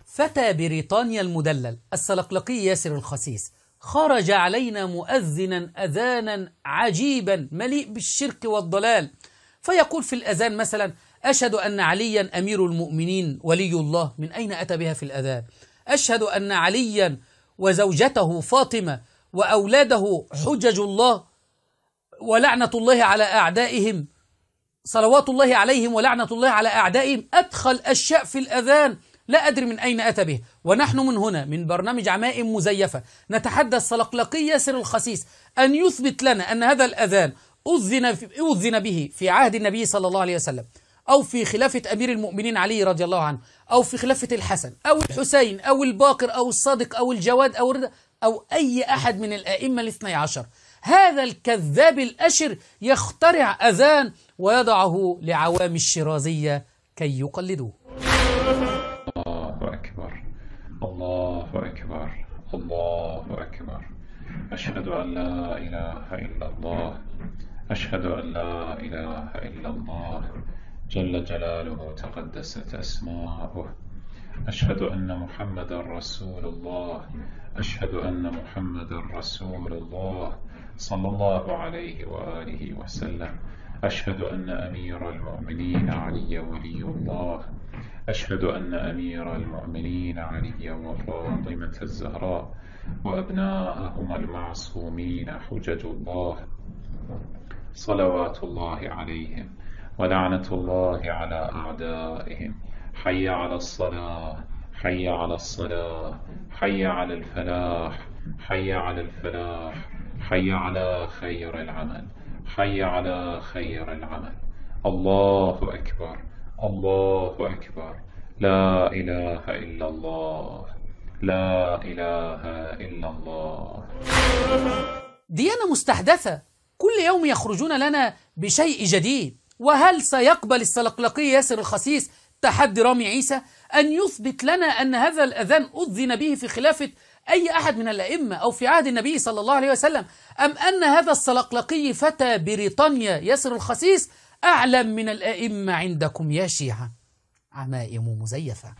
فتى بريطانيا المدلل السلقلقي ياسر الخسيس خرج علينا مؤذنا أذانا عجيبا مليء بالشرك والضلال، فيقول في الأذان مثلا: أشهد أن عليا أمير المؤمنين ولي الله. من أين أتى بها في الأذان؟ أشهد أن عليا وزوجته فاطمة وأولاده حجج الله ولعنة الله على أعدائهم، صلوات الله عليهم ولعنة الله على أعدائهم. أدخل أشياء في الأذان لا أدري من أين أتى به. ونحن من هنا من برنامج عمائم مزيفة نتحدى السلقلقي ياسر الخسيس أن يثبت لنا أن هذا الأذان أذن به في عهد النبي صلى الله عليه وسلم، أو في خلافة أمير المؤمنين علي رضي الله عنه، أو في خلافة الحسن أو الحسين أو الباقر أو الصادق أو الجواد أو الرضا أو أي أحد من الآئمة الاثني عشر. هذا الكذاب الأشر يخترع أذان ويضعه لعوام الشيرازية كي يقلدوه. الله أكبر، الله أكبر، الله أكبر. أشهد أن لا إله إلا الله، أشهد أن لا إله إلا الله جل جلاله تقدست أسماؤه. أشهد أن محمدا رسول الله، أشهد أن محمدا رسول الله صلى الله عليه وآله وسلم. أشهد أن أمير المؤمنين علي ولي الله، أشهد أن أمير المؤمنين علي وفاطمة الزهراء وأبناءهما المعصومين حجج الله صلوات الله عليهم ولعنة الله على أعدائهم. حي على الصلاة، حي على الصلاة، حي على الفلاح، حي على الفلاح، حي على خير العمل، حي على خير العمل. الله أكبر، الله أكبر. لا إله إلا الله، لا إله إلا الله. ديانة مستحدثة، كل يوم يخرجون لنا بشيء جديد. وهل سيقبل السلقلقي ياسر الخسيس تحدي رامي عيسى أن يثبت لنا أن هذا الأذان أذن به في خلافة أي أحد من الأئمة أو في عهد النبي صلى الله عليه وسلم، أم أن هذا السلقلقي فتى بريطانيا ياسر الخسيس أعلم من الأئمة عندكم يا شيعة؟ عمائم مزيفة.